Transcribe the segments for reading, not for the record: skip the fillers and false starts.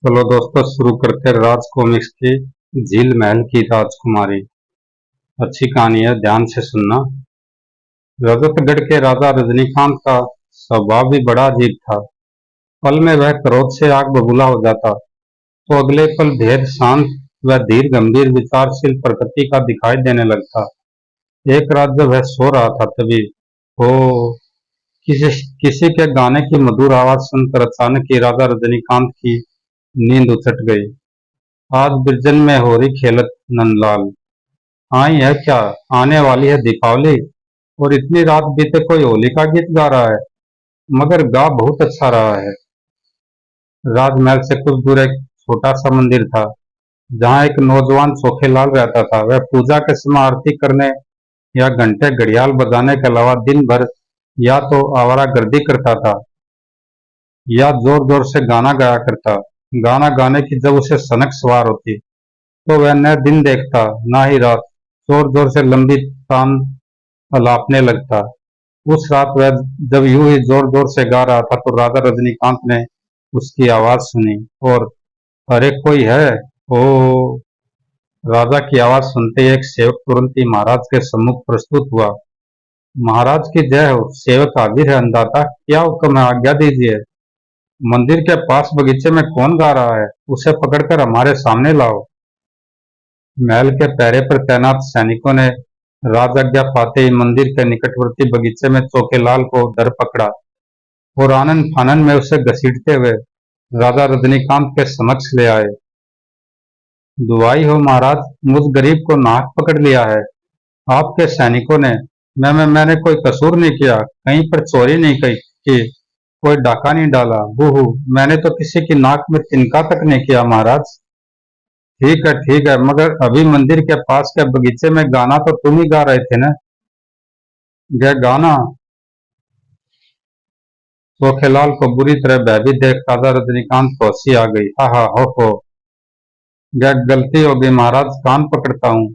चलो दोस्तों शुरू करते हैं राज कॉमिक्स की झील महल की राजकुमारी। अच्छी कहानी है, ध्यान से सुनना। रजतगढ़ के राजा रजनीकांत का स्वभाव भी बड़ा अजीब था। पल में वह क्रोध से आग बबूला हो जाता तो अगले पल धैर्य शांत व धीर गंभीर विचारशील प्रकृति का दिखाई देने लगता। एक रात जब वह सो रहा था तभी ओ किसी किसी के गाने की मधुर आवाज सुनकर अचानक ही राजा रजनीकांत की नींद उचट गई। आज बिरजन में हो रही खेलत नंदलाल। हाँ यह क्या, आने वाली है दीपावली और इतनी रात बीते कोई होली का गीत गा रहा है, मगर गा बहुत अच्छा रहा है। राजमहल से कुछ दूर एक छोटा सा मंदिर था जहाँ एक नौजवान चोखेलाल रहता था। वह पूजा के समय आरती करने या घंटे घड़ियाल बजाने के अलावा दिन भर या तो आवारागर्दी करता था या जोर जोर से गाना गाया करता। गाना गाने की जब उसे सनक सवार होती तो वह न दिन देखता न ही रात, जोर जोर से लंबी तान अलापने लगता। उस रात वह जब यूं ही जोर जोर से गा रहा था तो राजा रजनीकांत ने उसकी आवाज सुनी और अरे कोई है। ओ राजा की आवाज सुनते ही एक सेवक तुरंत ही महाराज के सम्मुख प्रस्तुत हुआ। महाराज की जय हो, सेवक हाजिर है अंदाता, क्या हुक्म है, आज्ञा दीजिए। मंदिर के पास बगीचे में कौन गा रहा है, उसे पकड़कर हमारे सामने लाओ। महल के पहरे पर तैनात सैनिकों ने राजआज्ञा पाते ही मंदिर के निकटवर्ती बगीचे में चोखेलाल को धर पकड़ा और आनंद फानन में उसे घसीटते हुए राजा रजनीकांत के समक्ष ले आए। दुआई हो महाराज, मुझ गरीब को नाक पकड़ लिया है आपके सैनिकों ने। मैंने कोई कसूर नहीं किया, कहीं पर चोरी नहीं की, कोई डाका नहीं डाला। बूहू, मैंने तो किसी की नाक में तिनका तक नहीं किया महाराज। ठीक है, मगर अभी मंदिर के पास के बगीचे में गाना तो तुम ही गा रहे थे ना। यह गाना। चोखेलाल को बुरी तरह भयभीत देख राजा रजनीकांत को हंसी आ गई। हा हो, यह गलती हो गई महाराज, कान पकड़ता हूँ।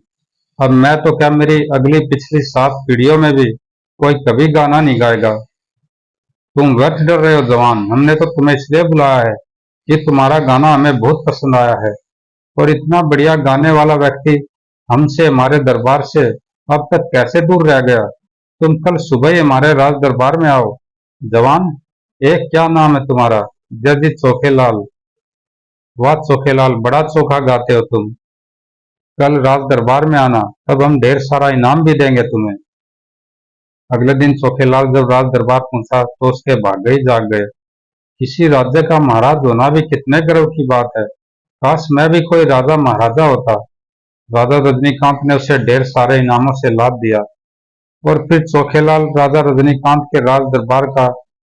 अब मैं तो क्या, मेरी अगली पिछली 7 पीढ़ियों में भी कोई कभी गाना नहीं गाएगा। तुम व्यर्थ डर रहे हो जवान, हमने तो तुम्हें इसलिए बुलाया है कि तुम्हारा गाना हमें बहुत पसंद आया है और इतना बढ़िया गाने वाला व्यक्ति हमसे हमारे दरबार से अब तक कैसे दूर रह गया। तुम कल सुबह ही हमारे राज दरबार में आओ। जवान, एक क्या नाम है तुम्हारा? जजी चोखेलाल। वाह चोखेलाल, बड़ा चोखा गाते हो तुम। कल राज दरबार में आना, तब हम ढेर सारा इनाम भी देंगे तुम्हें। अगले दिन चोखेलाल जब राज दरबार पहुंचा तो उसके भाग्य ही जाग गए। किसी राज्य का महाराज होना भी कितने गर्व की बात है। काश मैं भी कोई राजा महाराजा होता। राजा रजनीकांत ने उसे ढेर सारे इनामों से लाद दिया और फिर चोखेलाल राजा रजनीकांत के राज दरबार का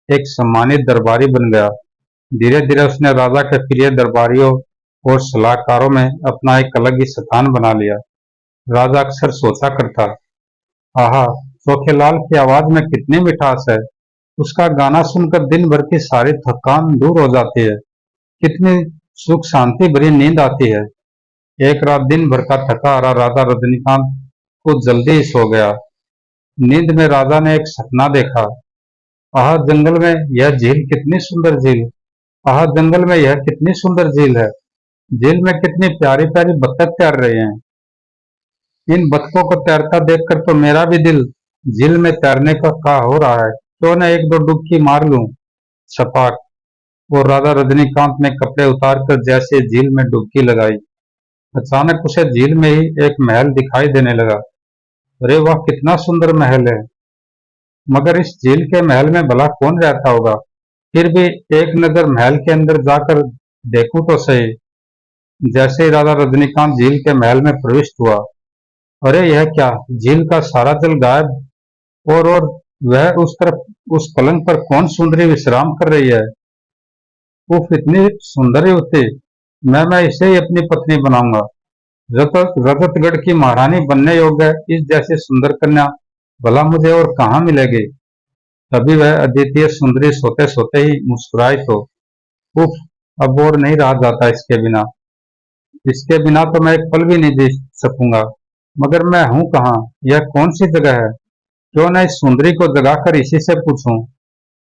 एक सम्मानित दरबारी बन गया। धीरे धीरे उसने राजा के प्रिय दरबारियों और सलाहकारों में अपना एक अलग ही स्थान बना लिया। राजा अक्सर सोचा करता, आहा, चोखेलाल की आवाज में कितनी मिठास है। उसका गाना सुनकर दिन भर की सारी थकान दूर हो जाती है। कितनी सुख शांति भरी नींद आती है। एक रात दिन भर का थका हारा राजा रजनीकांत को जल्दी ही सो गया। नींद में राजा ने एक सपना देखा। आह जंगल में यह झील कितनी सुंदर झील। आह जंगल में यह कितनी सुंदर झील है। झील में कितनी प्यारी प्यारी बत्तख तैर रहे हैं। इन बतखों को तैरता देखकर तो मेरा भी दिल झील में तैरने का हो रहा है। क्यों न एक दो डुबकी मार लूं। छपाक। और राजा रजनीकांत ने कपड़े उतारकर जैसे झील में डुबकी लगाई, अचानक उसे झील में ही एक महल दिखाई देने लगा। अरे वाह, कितना सुंदर महल है। मगर इस झील के महल में भला कौन रहता होगा। फिर भी एक नजर महल के अंदर जाकर देखूं तो सही। जैसे ही राजा रजनीकांत झील के महल में प्रविष्ट हुआ, अरे यह क्या, झील का सारा जल गायब और वह उस तरफ उस पलंग पर कौन सुंदरी विश्राम कर रही है। उफ, इतनी सुंदर युवती, मैं इसे ही अपनी पत्नी बनाऊंगा। रजतगढ़ की महारानी बनने योग्य इस जैसी सुंदर कन्या भला मुझे और कहाँ मिलेगी। तभी वह अद्वितीय सुंदरी सोते सोते ही मुस्कुराई तो उफ, अब और नहीं रहा जाता इसके बिना तो मैं एक पल भी नहीं जी सकूंगा। मगर मैं हूं कहाँ, यह कौन सी जगह है। क्यों न इस सुंदरी को जगाकर इसी से पूछूं।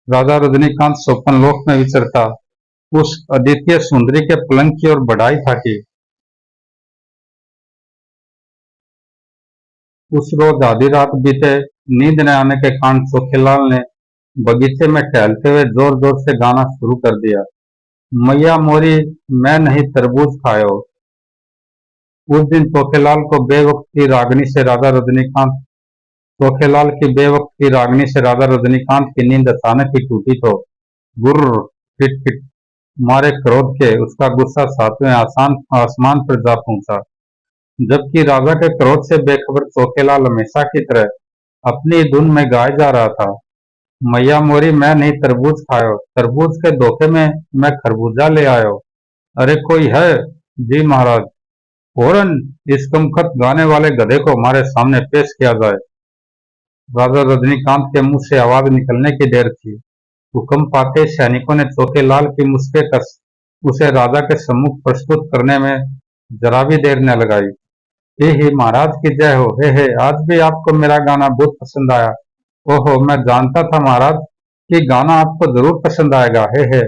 राजा रजनीकांत स्वप्न लोक में विचरता उस अद्वितीय सुंदरी के पलंग की ओर बढ़ाई था कि उस रोज आधी रात बीते नींद न आने के कारण चोखेलाल ने बगीचे में टहलते हुए जोर जोर से गाना शुरू कर दिया। मैया मोरी मैं नहीं तरबूज खायो। उस दिन चोखेलाल को बेवक्त की रागनी से राजा रजनीकांत चोखेलाल की बेवक्त की रागनी से राजा रजनीकांत की नींद अचानक ही टूटी तो गुर्र फिट फिट मारे क्रोध के उसका गुस्सा सातवें आसमान पर जा पहुंचा। जबकि राजा के क्रोध से बेखबर चोखेलाल हमेशा की तरह अपनी धुन में गाए जा रहा था। मैया मोरी मैं नहीं तरबूज खायो, तरबूज के धोखे में मैं खरबूजा ले आयो। अरे कोई है? जी महाराज। फौरन इस कमखत गाने वाले गधे को हमारे सामने पेश किया जाए। राजा रजनीकांत के मुंह से आवाज निकलने की देर थी। हुक्म पाते सैनिकों ने चोखेलाल की मुस्के कस उसे राजा के सम्मुख प्रस्तुत करने में जरा भी देर न लगाई। हे महाराज की जय हो। हे आज भी आपको मेरा गाना बहुत पसंद आया। ओहो मैं जानता था महाराज कि गाना आपको जरूर पसंद आएगा। हे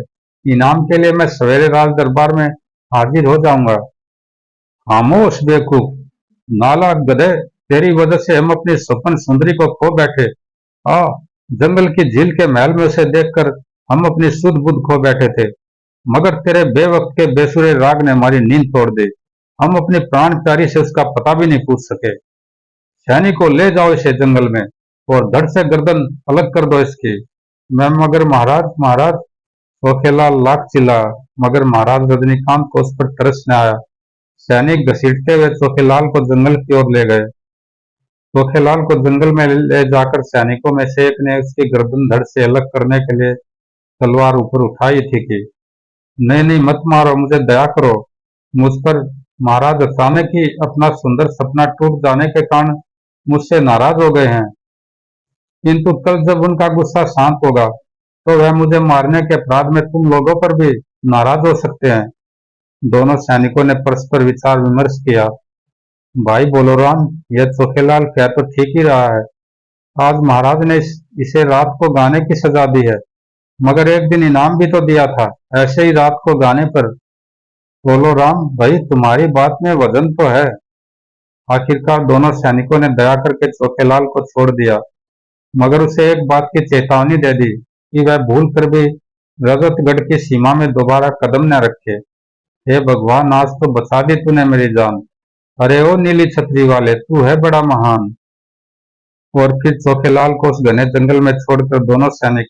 इनाम के लिए मैं सवेरे राज दरबार में हाजिर हो जाऊंगा। खामोश बेवकूफ, नालायक गधे, तेरी वजह से हम अपनी स्वप्न सुंदरी को खो बैठे। आ जंगल की झील के महल में उसे देखकर हम अपनी सुध बुध खो बैठे थे, मगर तेरे बेवक्त के बेसुरे राग ने हमारी नींद तोड़ दी। हम अपनी प्राण प्यारी से उसका पता भी नहीं पूछ सके। सैनिकों ले जाओ इसे जंगल में और धड़ से गर्दन अलग कर दो इसकी। मैं मगर महाराज महाराज चोखेलाल लाख चिल्ला, मगर महाराज रजनीकांत को उस पर तरस न आया। सैनिक घसीटते हुए चोखेलाल को जंगल की ओर ले गए। चोखेलाल को जंगल में ले जाकर सैनिकों में से एक ने उसकी गर्दन धड़ से अलग करने के लिए तलवार ऊपर उठाई थी कि नहीं नहीं मत मारो, मुझे दया करो मुझ पर। महाराज अचानक ही अपना सुंदर सपना टूट जाने के कारण मुझसे नाराज हो गए हैं, किंतु कल जब उनका गुस्सा शांत होगा तो वह मुझे मारने के अपराध में तुम लोगों पर भी नाराज हो सकते हैं। दोनों सैनिकों ने परस्पर विचार विमर्श किया। भाई बोलोराम, यह चोखेलाल कह तो ठीक ही रहा है। आज महाराज ने इसे रात को गाने की सजा दी है, मगर एक दिन इनाम भी तो दिया था ऐसे ही रात को गाने पर। बोलोराम भाई, तुम्हारी बात में वजन तो है। आखिरकार दोनों सैनिकों ने दया करके चोखेलाल को छोड़ दिया, मगर उसे एक बात की चेतावनी दे दी कि वह भूल कर भी रजतगढ़ की सीमा में दोबारा कदम न रखे। हे भगवान, आज तो बचा दी तूने मेरी जान। अरे ओ नीली छतरी वाले, तू है बड़ा महान। और फिर चोखेलाल को उस घने जंगल में छोड़कर दोनों सैनिक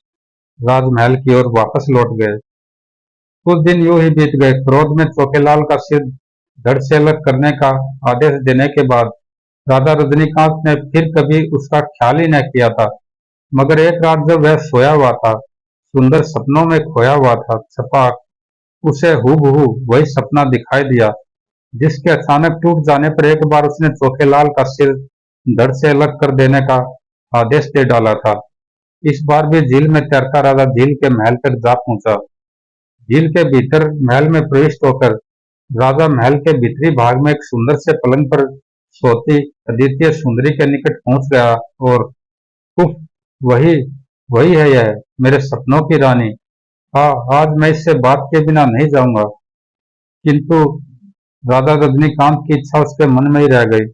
राजमहल की ओर वापस लौट गए। कुछ दिन यूं ही बीत गए। क्रोध में चोखेलाल का सिर धड़ से अलग करने का आदेश देने के बाद राजा रजनीकांत ने फिर कभी उसका ख्याल ही न किया था। मगर एक रात जब वह सोया हुआ था, सुंदर सपनों में खोया हुआ था, छपाक उसे हूबहू वही सपना दिखाई दिया जिसके अचानक टूट जाने पर एक बार उसने चोखेलाल का सिर धड़ से अलग कर देने का आदेश दे डाला था। इस बार भी झील में तैरता राजा झील के महल तक जा पहुंचा। झील के भीतर महल में प्रविष्ट होकर राजा महल के भीतरी भाग में एक सुंदर से पलंग पर सोती अद्वितीय सुंदरी के निकट पहुंच गया और उफ, वही वही है यह मेरे सपनों की रानी। हाँ, आज मैं इससे बात के बिना नहीं जाऊंगा। किंतु राजा रजनीकांत की इच्छा उसके मन में ही रह गई।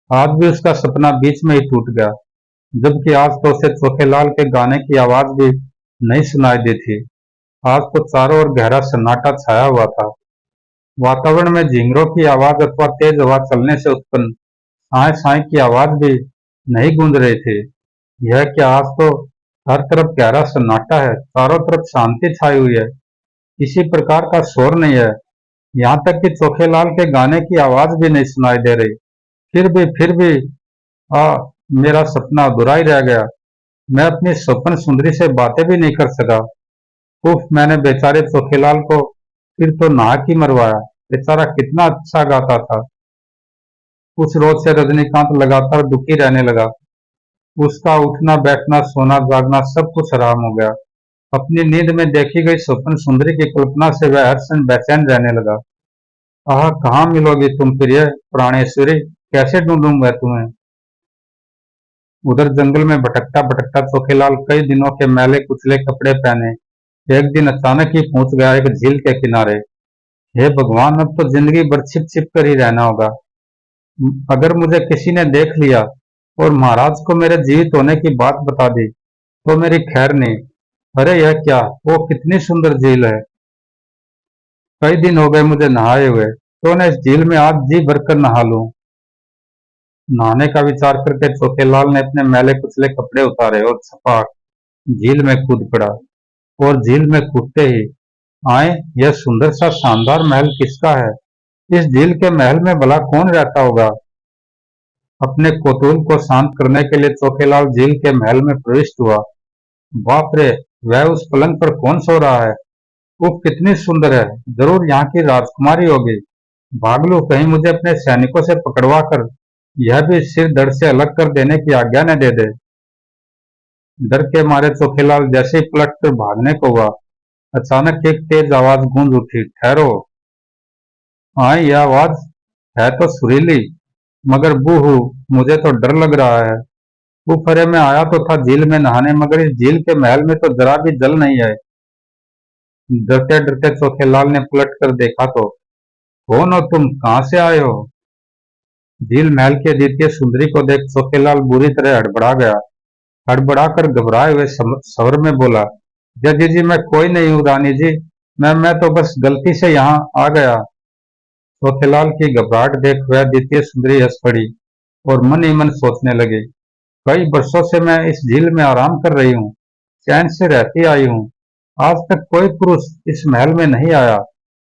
आज भी उसका सपना बीच में ही टूट गया, जबकि आज तो उसे चोखेलाल के गाने की आवाज भी नहीं सुनाई दी थी। आज तो चारों ओर गहरा सन्नाटा छाया हुआ था। वातावरण में झिंगरों की आवाज अथवा तेज हवा चलने से उत्पन्न साए साए की आवाज भी नहीं गूंज रही थी। यह क्या, आज तो हर तरफ गहरा सन्नाटा है, चारों तरफ शांति छाई हुई है, किसी प्रकार का शोर नहीं है। यहाँ तक कि चोखेलाल के गाने की आवाज भी नहीं सुनाई दे रही। फिर भी आ मेरा सपना अधूरा ही रह गया। मैं अपनी स्वप्न सुंदरी से बातें भी नहीं कर सका। उफ, मैंने बेचारे चोखेलाल को फिर तो नाहक ही मरवाया। बेचारा कितना अच्छा गाता था। उस रोज से रजनीकांत लगातार दुखी रहने लगा। उसका उठना बैठना सोना जागना सब कुछ हराम हो गया। अपनी नींद में देखी गई स्वप्न सुंदरी की कल्पना से वह हर क्षण बेचैन रहने लगा। आह, कहाँ मिलोगी तुम प्रिय प्राणेश्वरी, कैसे ढूंढूं मैं तुम्हें। उधर जंगल में भटकता भटकता चोखेलाल कई दिनों के मैले कुचले कपड़े पहने एक दिन अचानक ही पहुंच गया एक झील के किनारे। हे भगवान, अब तो जिंदगी भर छिप छिप कर ही रहना होगा। अगर मुझे किसी ने देख लिया और महाराज को मेरे जीवित होने की बात बता दी तो मेरी खैर नहीं। अरे यह क्या, वो कितनी सुंदर झील है। कई दिन हो गए मुझे नहाए हुए, तो मैं इस झील में आज जी भरकर नहा लूं। नहाने का विचार करके चोखेलाल ने अपने मैले कुचले कपड़े उतारे और छपाक झील में कूद पड़ा। और झील में कूदते ही, आए, यह सुंदर सा शानदार महल किसका है? इस झील के महल में भला कौन रहता होगा? अपने कौतूहल को शांत करने के लिए चोखेलाल झील के महल में प्रविष्ट हुआ। बाप रे, वह उस पलंग पर कौन सो रहा है? वो कितनी सुंदर है, जरूर यहाँ की राजकुमारी होगी। भाग लूं, कहीं मुझे अपने सैनिकों से पकड़वा कर यह भी सिर धड़ से अलग कर देने की आज्ञा न दे दे। डर के मारे चोखेलाल जैसे ही पलट कर भागने को हुआ, अचानक एक तेज आवाज गूंज उठी, ठहरो। हाँ, यह आवाज है तो सुरीली, मगर बूहू, मुझे तो डर लग रहा है। ऊपरे में आया तो था झील में नहाने, मगर इस झील के महल में तो जरा भी जल नहीं है। डरते डरते चोखेलाल ने पलट कर देखा तो, कौन हो तुम, कहाँ से आए हो? झील महल की अद्वितीय सुंदरी को देख चोखेलाल बुरी तरह हड़बड़ा गया। हड़बड़ा कर घबराए हुए स्वर में बोला, जजी जी, मैं कोई नहीं हूँ रानी जी। मैं तो बस गलती से यहाँ आ गया। चोखेलाल की घबराहट देख वह द्वितीय सुंदरी हंस पड़ी और मन ही मन सोचने लगी, कई वर्षों से मैं इस झील में आराम कर रही हूँ, चैन से रहती आई हूँ। आज तक कोई पुरुष इस महल में नहीं आया।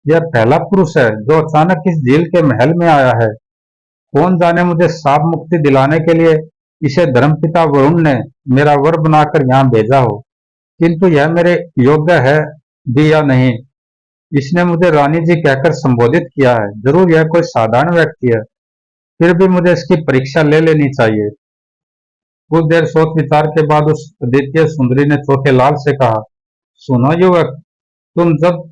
यह पहला पुरुष है जो अचानक इस झील के महल में आया है। कौन जाने मुझे शाप मुक्ति दिलाने के लिए इसे धर्मपिता वरुण ने मेरा वर बनाकर यहाँ भेजा हो, किंतु यह मेरे योग्य है भी या नहीं। इसने मुझे रानी जी कहकर संबोधित किया है, जरूर यह कोई साधारण व्यक्ति है। फिर भी मुझे इसकी परीक्षा ले लेनी चाहिए। कुछ देर सोच विचार के बाद उस अद्वितीय सुंदरी ने चोखेलाल से कहा, सुनो युवक, तुम जब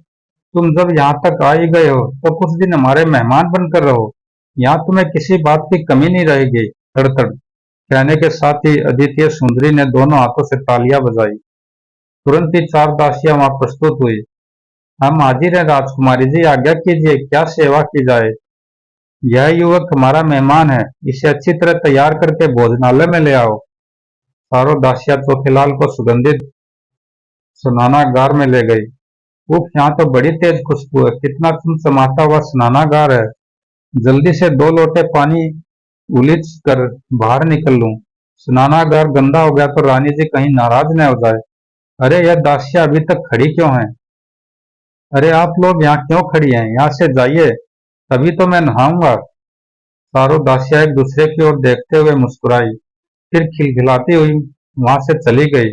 तुम जब यहाँ तक आ ही गए हो तो कुछ दिन हमारे मेहमान बनकर रहो। यहाँ तुम्हें किसी बात की कमी नहीं रहेगी। तड़तड़ कहने के साथ ही अद्वितीय सुंदरी ने दोनों हाथों से तालियां बजाई। तुरंत ही चार दासियां वहां प्रस्तुत हुई। हम हाजिर हैं राजकुमारी जी, आज्ञा कीजिए, क्या सेवा की जाए? यह युवक हमारा मेहमान है, इसे अच्छी तरह तैयार करके भोजनालय में ले आओ। चारों दासियां चोखेलाल को सुगंधित स्नानागार में ले गई। उफ, यहाँ तो बड़ी तेज खुशबू है, कितना चमचमाता हुआ स्नानागार है। जल्दी से 2 लोटे पानी उलीच कर बाहर निकल लूं। स्नानागार गंदा हो गया तो रानी जी कहीं नाराज न हो जाए। अरे, यह दासियां अभी तक खड़ी क्यों हैं? अरे, आप लोग यहाँ क्यों खड़ी हैं? यहाँ से जाइए, तभी तो मैं नहाऊंगा। चारों दासियां एक दूसरे की ओर देखते हुए मुस्कुराई, फिर खिलखिलाती हुई वहां से चली गई।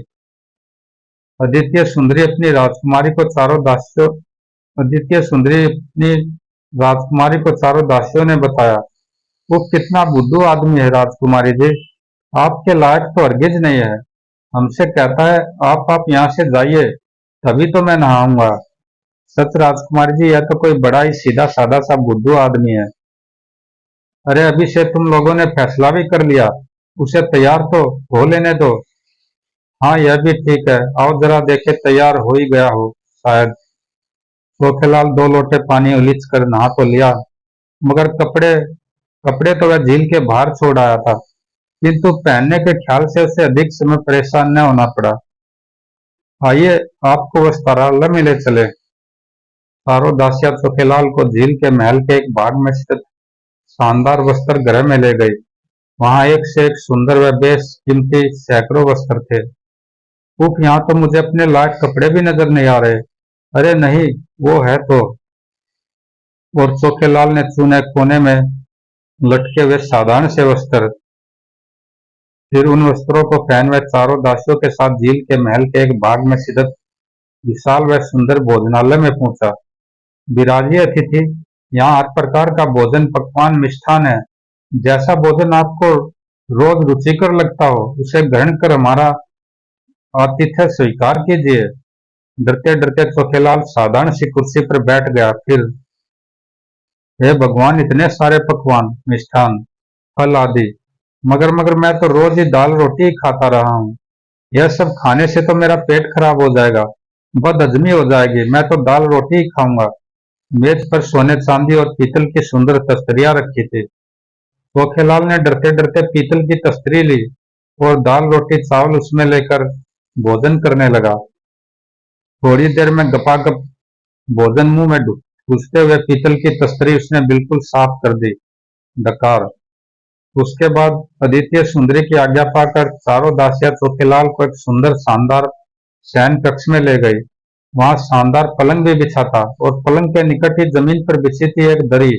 अद्वितीय सुंदरी अपनी राजकुमारी को चारों दासियों अद्वितीय सुंदरी अपनी राजकुमारी को चारों दासियों ने बताया, वो कितना बुद्धू आदमी है राजकुमारी जी, आपके लायक तो हरगिज नहीं है। हमसे कहता है आप यहाँ से जाइए, तभी तो मैं नहाऊंगा। सच राजकुमारी जी, यह तो कोई बड़ा ही सीधा साधा सा बुद्धू आदमी है। अरे, अभी से तुम लोगों ने फैसला भी कर लिया, उसे तैयार तो हो लेने दो। हाँ, यह भी ठीक है, आओ जरा देखे, तैयार हो ही गया हो शायद। चोखेलाल 2 लोटे पानी उलीच कर नहा तो लिया, मगर कपड़े कपड़े तो वह झील के बाहर छोड़ आया था, किंतु पहनने के ख्याल से उसे अधिक समय परेशान न होना पड़ा। आइए, आपको वस्त्रालय में ले चले। चारों दासियां चोखेलाल को झील के महल के एक भाग में स्थित शानदार वस्त्र गृह में ले गई। वहां एक से एक सुंदर व बेशकीमती सैकड़ों वस्त्र थे। उफ, यहाँ तो मुझे अपने लायक कपड़े भी नजर नहीं आ रहे। अरे नहीं, वो है तो। और चोखेलाल ने चूने कोने में लटके हुए साधारण से वस्त्र, फिर उन वस्त्रों को पहन वह चारों दासियों के साथ झील के महल के एक भाग में स्थित विशाल व सुंदर भोजनालय में पहुंचा। विराजिए अतिथि, यहाँ हर प्रकार का भोजन पकवान मिष्ठान है। जैसा भोजन आपको रोज रुचिकर लगता हो, उसे ग्रहण कर हमारा आतिथ्य स्वीकार कीजिए। डरते डरते चोखेलाल साधारण सी कुर्सी पर बैठ गया। फिर, हे भगवान, इतने सारे पकवान, मिष्ठान, फल आदि, मगर मैं तो रोज ही दाल रोटी ही खाता रहा हूँ। यह सब खाने से तो मेरा पेट खराब हो जाएगा। बदहजमी हो जाएगी, मैं तो दाल रोटी ही खाऊंगा। मेज पर सोने चांदी और पीतल की सुंदर तस्तरियां रखी थी। चोखेलाल ने डरते डरते पीतल की तस्तरी ली और दाल रोटी चावल उसमें लेकर भोजन करने लगा। थोड़ी देर में गपागप भोजन मुंह में घुसते हुए पीतल की तस्तरी उसने बिल्कुल साफ कर दी। डकार। उसके बाद अद्वितीय सुंदरी की आज्ञा पाकर चारों दासियां चोखेलाल को एक सुंदर शानदार शयन कक्ष में ले गई। वहां शानदार पलंग भी बिछा था और पलंग के निकट ही जमीन पर बिछी थी एक दरी।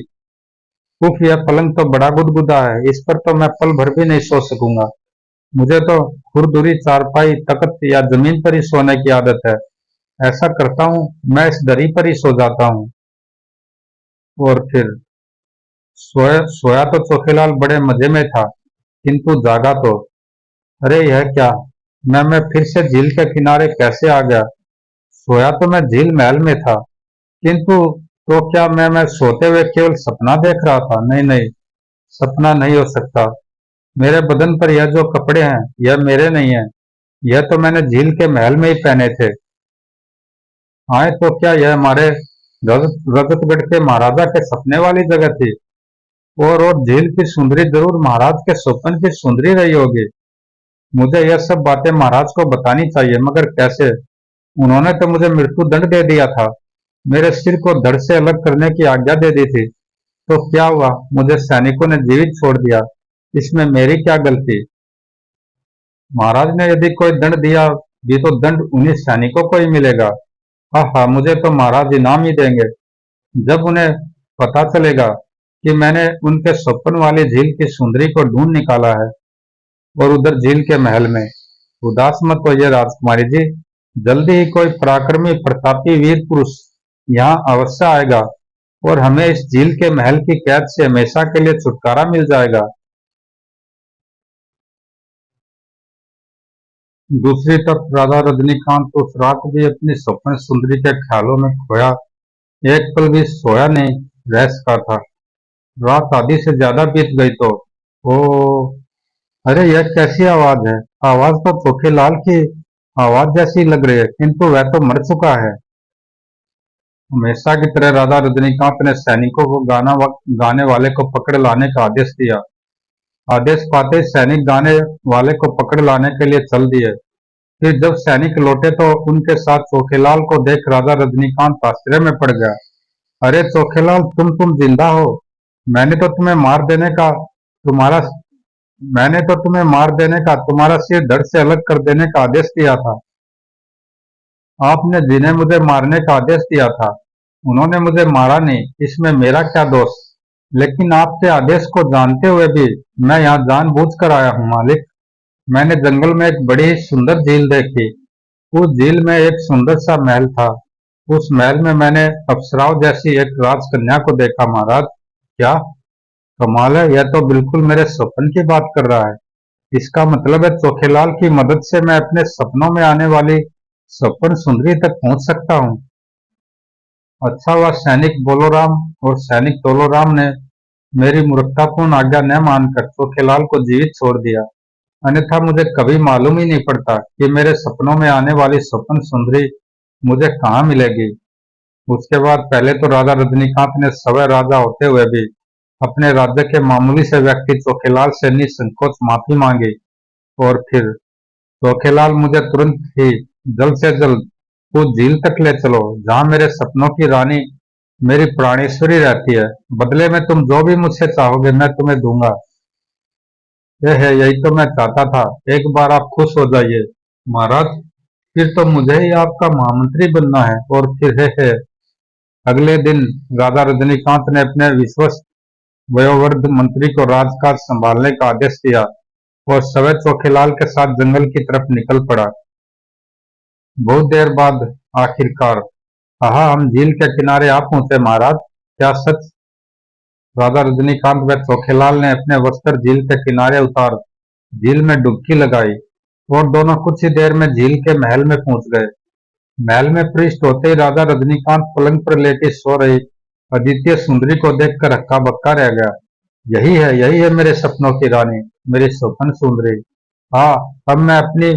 उफ, यह पलंग तो बड़ा गुदगुदा है, इस पर तो मैं पल भर भी नहीं सो सकूंगा। मुझे तो खुरदुरी चारपाई तख्त या जमीन पर ही सोने की आदत है। ऐसा करता हूँ, मैं इस दरी पर ही सो जाता हूँ। और फिर सोया सोया तो चोखेलाल बड़े मजे में था, किंतु जागा तो अरे यह क्या, मैं फिर से झील के किनारे कैसे आ गया। सोया तो मैं झील महल में था, किंतु तो क्या मैं सोते हुए केवल सपना देख रहा था। नहीं नहीं, सपना नहीं हो सकता। मेरे बदन पर यह जो कपड़े हैं यह मेरे नहीं है, यह तो मैंने झील के महल में ही पहने थे। आए तो क्या यह हमारे रजतगढ़ के महाराजा के सपने वाली जगह थी। और झील की सुंदरी जरूर महाराज के स्वप्न की सुंदरी रही होगी। मुझे यह सब बातें महाराज को बतानी चाहिए, मगर कैसे। उन्होंने तो मुझे मृत्यु दंड दे दिया था, मेरे सिर को धड़ से अलग करने की आज्ञा दे दी थी। तो क्या हुआ, मुझे सैनिकों ने जीवित छोड़ दिया, इसमें मेरी क्या गलती। महाराज ने यदि कोई दंड दिया भी तो दंड उन्हीं सैनिकों को ही मिलेगा। हाँ हाँ, मुझे तो महाराज इनाम ही देंगे। जब उन्हें पता चलेगा कि मैंने उनके स्वप्न वाली झील की सुंदरी को ढूंढ निकाला है। और उधर झील के महल में उदास मत होइए राजकुमारी जी, जल्दी ही कोई पराक्रमी प्रतापी वीर पुरुष यहाँ अवश्य आएगा और हमें इस झील के महल की कैद से हमेशा के लिए छुटकारा मिल जाएगा। दूसरी तरफ राजा रजनीकांत उस रात भी अपनी स्वप्न सुंदरी के ख्यालों में खोया, एक पल भी सोया नहीं रह सका था। रात आधी से ज्यादा बीत गई तो ओ, अरे यह कैसी आवाज है। आवाज तो चोखेलाल की आवाज जैसी लग रही है, किंतु वह तो मर चुका है। हमेशा की तरह राजा रजनीकांत ने सैनिकों को गाने वाले को पकड़ लाने का आदेश दिया। आदेश पाते ही सैनिक गाने वाले को पकड़ लाने के लिए चल दिए। फिर जब सैनिक लौटे तो उनके साथ चोखेलाल को देख राजा रजनीकांत आश्चर्य में पड़ गया। अरे चोखेलाल, तुम जिंदा हो। मैंने तो तुम्हें मार देने का तुम्हारा मैंने तो तुम्हें मार देने का, तुम्हारा सिर धड़ से अलग कर देने का आदेश दिया था। आपने जिन्हें मुझे मारने का आदेश दिया था उन्होंने मुझे मारा नहीं, इसमें मेरा क्या दोष। लेकिन आपके आदेश को जानते हुए भी मैं यहाँ जानबूझकर आया हूँ मालिक। मैंने जंगल में एक बड़ी ही सुंदर झील देखी। उस झील में एक सुंदर सा महल था। उस महल में मैंने अप्सराओं जैसी एक राजकन्या को देखा महाराज। क्या कमाल है, यह तो बिल्कुल मेरे स्वप्न की बात कर रहा है। इसका मतलब है चोखेलाल की मदद से मैं अपने सपनों में आने वाली स्वप्न सुंदरी तक पहुंच सकता हूँ। अच्छा हुआ सैनिक बोलोराम और सैनिक तोलोराम ने मेरी मूर्खतापूर्ण आज्ञा न मानकर चोखेलाल को जीवित छोड़ दिया, अन्यथा मुझे कभी मालूम ही नहीं पड़ता कि मेरे सपनों में आने वाली स्वप्न सुंदरी मुझे कहाँ मिलेगी। उसके बाद पहले तो राजा रजनीकांत ने सवै राजा होते हुए भी अपने राज्य के मामूली से व्यक्ति चोखेलाल से निसंकोच माफी मांगी। और फिर चोखेलाल, मुझे तुरंत ही जल्द से जल्द उस झील तक ले चलो जहां मेरे सपनों की रानी मेरी प्राणेश्वरी रहती है। बदले में तुम जो भी मुझसे चाहोगे मैं तुम्हें दूंगा। यह है, यही तो मैं चाहता था, एक बार आप खुश हो जाइए महाराज, फिर तो मुझे ही आपका महामंत्री बनना है। और फिर है अगले दिन राजा रजनीकांत ने अपने विश्वस्त वयोवृद्ध मंत्री को राजकाज संभालने का आदेश दिया और सवै चोखेलाल के साथ जंगल की तरफ निकल पड़ा। बहुत देर बाद आखिरकार कहा, हम झील के किनारे आ पहुंचे महाराज। क्या सच। राजा रजनीकांत व चोखेलाल ने अपने वस्त्र झील के किनारे उतार झील में डुबकी लगाई और दोनों कुछ ही देर में झील के महल में पहुंच गए। महल में प्रविष्ट होते ही राजा रजनीकांत पलंग पर लेटी सो रही अद्वितीय सुंदरी को देखकर हक्का बक्का रह गया। यही है मेरे सपनों की रानी, मेरी स्वप्न सुंदरी। हाँ, अब मैं अपनी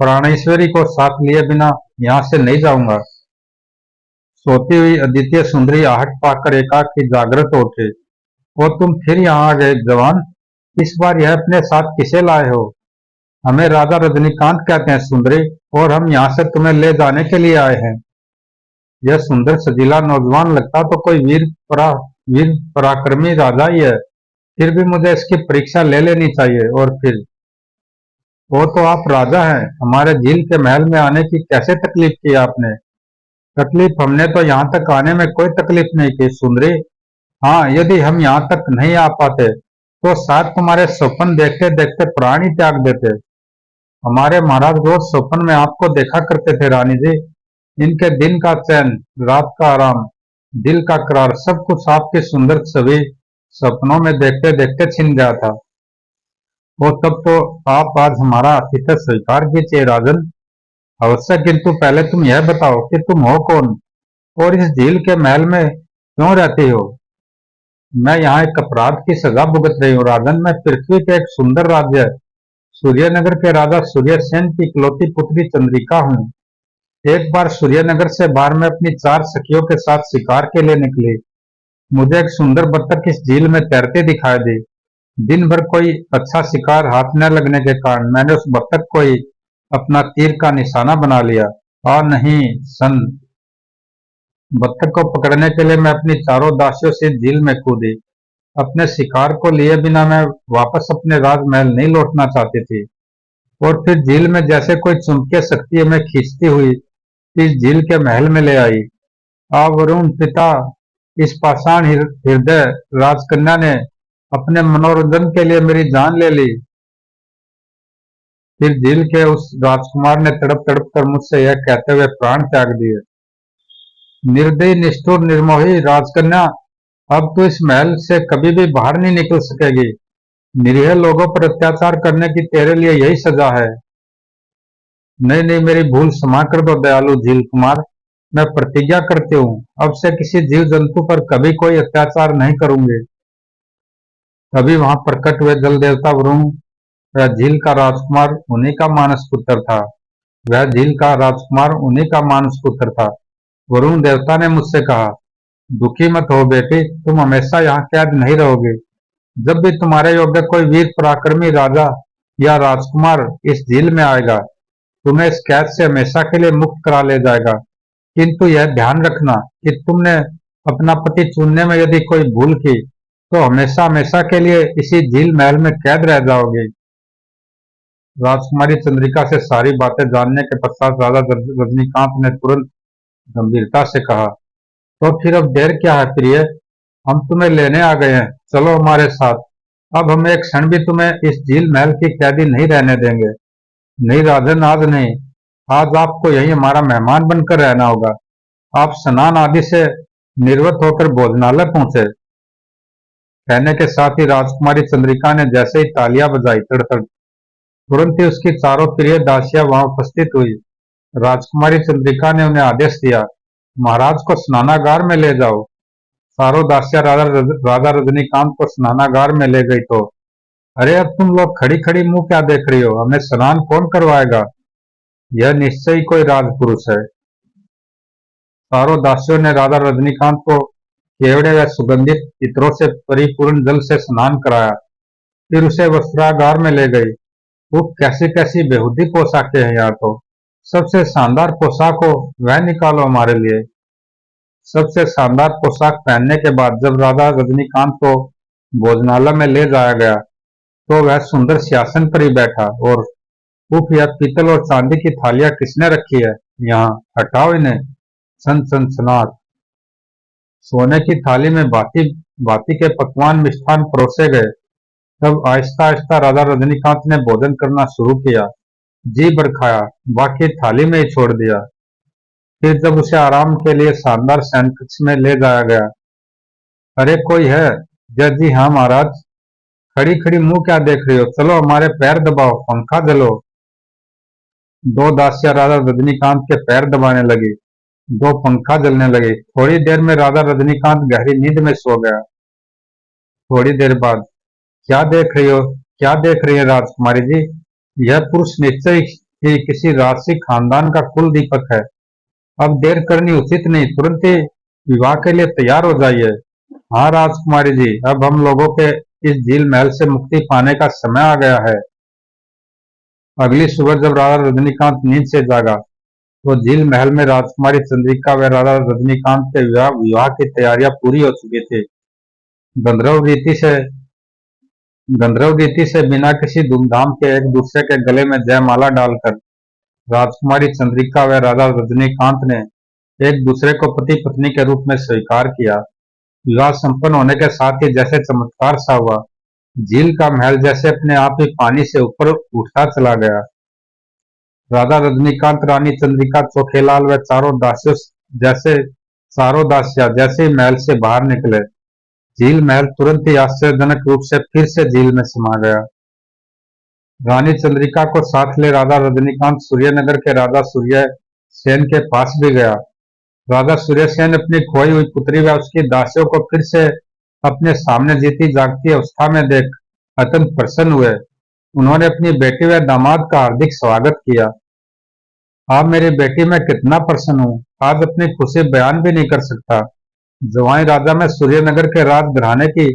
प्राणेश्वरी को साथ लिए बिना यहाँ से नहीं जाऊंगा। सोती हुई अद्वितीय सुंदरी आहट पाकर एकाएक जागृत हो उठे। वो तुम फिर यहाँ आ गए जवान। इस बार यह अपने साथ किसे लाए हो? हमें राजा रजनीकांत कहते हैं सुंदरी, और हम यहाँ से तुम्हें ले जाने के लिए आए हैं। यह सुंदर सजीला नौजवान लगता तो कोई वीर पराक्रमी राजा ही है। फिर भी मुझे इसकी परीक्षा ले लेनी चाहिए। और फिर वो तो आप राजा हैं, हमारे झील के महल में आने की कैसे तकलीफ की आपने? तकलीफ हमने तो यहाँ तक आने में कोई तकलीफ नहीं की सुंदरी। हाँ, यदि हम यहाँ तक नहीं आ पाते तो शायद तुम्हारे स्वप्न देखते देखते प्राण ही त्याग देते। हमारे महाराज रोज स्वप्न में आपको देखा करते थे रानी जी। इनके दिन का चैन, रात का आराम, दिल का करार, सब कुछ आपकी सुंदर छवि सपनों में देखते देखते छिन गया था। वो तब तो आप आज हमारा आतिथ्य स्वीकार कीजिए राजन। अवश्य, किंतु पहले तुम यह बताओ कि तुम हो कौन और इस झील के महल में क्यों रहती हो? मैं यहाँ एक अपराध की सजा भुगत रही हूँ राजन। मैं पृथ्वी के एक सुंदर राज्य सूर्यनगर के राजा सूर्यसेन की इकलौती पुत्री चंद्रिका हूँ। एक बार सूर्यनगर से बाहर मैं अपनी 4 सखियों के साथ शिकार के लिए निकली। मुझे एक सुंदर बत्तख इस झील में तैरते दिखाई दी। दिन भर कोई अच्छा शिकार हाथ न लगने के कारण मैंने उस बत्तख को ही अपना तीर का निशाना बना लिया। नहीं सन, बत्तख को पकड़ने के लिए मैं अपनी चारों दासियों से झील में कूदी। अपने शिकार को लिए बिना मैं वापस अपने राजमहल नहीं लौटना चाहती थी। और फिर झील में जैसे कोई चुंबकीय शक्ति हमें खींचती हुई इस झील के महल में ले आई। वरुण पिता, इस पाषाण हृदय राजकन्या ने अपने मनोरंजन के लिए मेरी जान ले ली। फिर झील के उस राजकुमार ने तड़प तड़प कर मुझसे यह कहते हुए प्राण त्याग दिए। निर्दयी, निष्ठुर, निर्मोही राजकन्या, अब तो इस महल से कभी भी बाहर नहीं निकल सकेगी। निरीह लोगों पर अत्याचार करने की तेरे लिए यही सजा है। नहीं नहीं, मेरी भूल क्षमा कर दो दयालु झील कुमार। मैं प्रतिज्ञा करती हूँ अब से किसी जीव जंतु पर कभी कोई अत्याचार नहीं करूंगी। तभी वहां प्रकट हुए जल देवता वरुण। वह झील का राजकुमार उन्हीं का मानस पुत्र था। वह झील का राजकुमार उन्हीं का मानस पुत्र था। वरुण देवता ने मुझसे कहा, दुखी मत हो बेटी, तुम हमेशा यहाँ कैद नहीं रहोगे। जब भी तुम्हारे योग्य कोई वीर पराक्रमी राजा या राजकुमार इस झील में आएगा, तुम्हें इस कैद से हमेशा के लिए मुक्त करा ले जाएगा। किंतु यह ध्यान रखना कि तुमने अपना पति चुनने में यदि कोई भूल की तो हमेशा हमेशा के लिए इसी झील महल में कैद रह जाओगे। राजकुमारी चंद्रिका से सारी बातें जानने के पश्चात राजा रजनीकांत ने तुरंत गंभीरता से कहा, तो फिर अब देर क्या है प्रिय, हम तुम्हें लेने आ गए हैं, चलो हमारे साथ। अब हम एक क्षण भी तुम्हें इस झील महल की कैदी नहीं रहने देंगे। नहीं राजन, आज नहीं, आज आपको यही हमारा मेहमान बनकर रहना होगा। आप स्नान आदि से निर्वत होकर भोजनालय पहुंचे। कहने के साथ ही राजकुमारी चंद्रिका ने जैसे ही तालियां बजाई, तड़तड़ तुरंत ही उसकी चारों प्रिय दासियां वहां उपस्थित हुई। राजकुमारी चंद्रिका ने उन्हें आदेश दिया, महाराज को स्नानागार में ले जाओ। चारों दासियां राजा रजनीकांत को स्नानागार में ले गई तो, अरे अब तुम लोग खड़ी खड़ी मुंह क्या देख रही हो, हमें स्नान कौन करवाएगा? यह निश्चय ही कोई राजपुरुष है। चारों दासियों ने राजा रजनीकांत को केवड़े व सुगंधित इत्रों से परिपूर्ण जल से स्नान कराया। फिर उसे वस्त्रागार में ले गई। वो कैसी कैसी बेहूदी पोशाकें हैं यहाँ तो। सबसे शानदार पोशाक हो वह निकालो हमारे लिए। सबसे शानदार पोशाक पहनने के बाद जब राजा रजनीकांत को भोजनालय में ले जाया गया तो वह सुंदर सिंहासन पर ही बैठा। और उफ, यह पीतल और चांदी की थालियां किसने रखी है यहाँ, हटाओ इन्हें। सन सनसनाहट। सोने की थाली में भांति भांति के पकवान मिष्ठान परोसे गए। तब आहिस्ता आहिस्ता राजा रजनीकांत ने भोजन करना शुरू किया। जी भर खाया, बाकी थाली में ही छोड़ दिया। फिर जब उसे आराम के लिए शानदार शयन कक्ष में ले जाया गया, अरे कोई है? जय जी हाँ महाराज। खड़ी खड़ी मुंह क्या देख रही हो, चलो हमारे पैर दबाओ, पंखा जलो। दो दासियां राजा रजनीकांत के पैर दबाने लगी, दो पंखा जलने लगे। थोड़ी देर में राजा रजनीकांत गहरी नींद में सो गया। थोड़ी देर बाद, क्या देख रही हो, क्या देख रही है राजकुमारी जी? यह पुरुष निश्चय कि किसी राजसी खानदान का कुल दीपक है। अब देर करनी उचित नहीं, तुरंत ही विवाह के लिए तैयार हो जाइए। हाँ राजकुमारी जी, अब हम लोगों के इस झील महल से मुक्ति पाने का समय आ गया है। अगली सुबह जब राजा रजनीकांत नींद से जागा तो झील महल में राजकुमारी चंद्रिका व राजा रजनीकांत के विवाह की तैयारियां पूरी हो चुकी थी। गंधर्व रीति से गंधर्व रीति से बिना किसी धूमधाम के एक दूसरे के गले में जयमाला डालकर राजकुमारी चंद्रिका व राजा रजनीकांत ने एक दूसरे को पति पत्नी के रूप में स्वीकार किया। विवाह संपन्न होने के साथ ही जैसे चमत्कार सा हुआ, झील का महल जैसे अपने आप ही पानी से ऊपर उठता चला गया। राजा रजनीकांत, रानी चंद्रिका, चोखेलाल व चारों दासियां जैसे ही महल से बाहर निकले, झील महल तुरंत ही आश्चर्यजनक रूप से फिर से झील में समा गया। रानी चंद्रिका को साथ ले राजा रजनीकांत सूर्यनगर के राजा सूर्य सेन के पास भी गया। राजा सूर्यसेन अपनी खोई हुई पुत्री व उसकी दासियों को फिर से अपने सामने जीती जागती अवस्था में देख अत्यंत प्रसन्न हुए। उन्होंने अपनी बेटी व दामाद का हार्दिक स्वागत किया। आप मेरी बेटी, मैं कितना प्रसन्न हूँ, आज अपनी खुशी बयान भी नहीं कर सकता। जवाई राजा, मैं सूर्यनगर के राजघराने की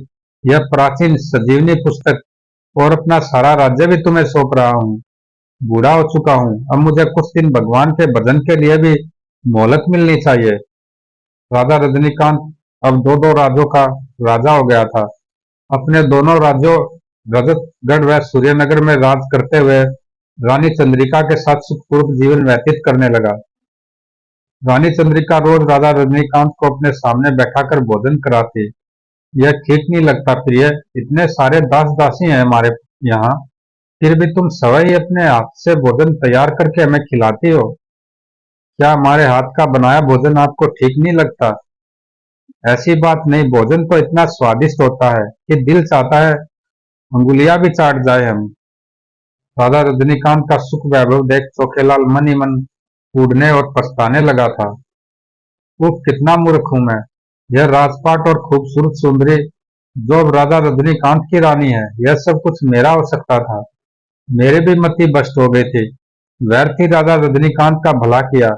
यह प्राचीन संजीवनी पुस्तक और अपना सारा राज्य भी तुम्हें सौंप रहा हूँ। बूढ़ा हो चुका हूँ, अब मुझे कुछ दिन भगवान के भजन के लिए भी मोहलत मिलनी चाहिए। राजा रजनीकांत अब दो दो राज्यों का राजा हो गया था। अपने दोनों राज्यों रजतगढ़ व सूर्यनगर में राज करते हुए रानी चंद्रिका के साथ सुखपूर्वक जीवन व्यतीत करने लगा। रानी चंद्रिका रोज राजा रजनीकांत को अपने सामने बैठाकर भोजन कराती। यह ठीक नहीं लगता प्रिय, इतने सारे दास दासी हैं हमारे यहाँ, फिर भी तुम स्वयं ही अपने हाथ से भोजन तैयार करके हमें खिलाती हो। क्या हमारे हाथ का बनाया भोजन आपको ठीक नहीं लगता? ऐसी बात नहीं, भोजन तो इतना स्वादिष्ट होता है कि दिल चाहता है अंगुलियां भी चाट जाए हम। राजा रजनीकांत का सुख वैभव देख चोखेलाल मन ही मन कूदने और पछताने लगा था। उफ, कितना मूर्ख हूं मैं। यह राजपाट और खूबसूरत सुंदरी जो अब राजा रजनीकांत की रानी है, यह सब कुछ मेरा हो सकता था। मेरे भी मति भ्रष्ट हो गई थी। व्यर्थ ही राजा रजनीकांत का भला किया,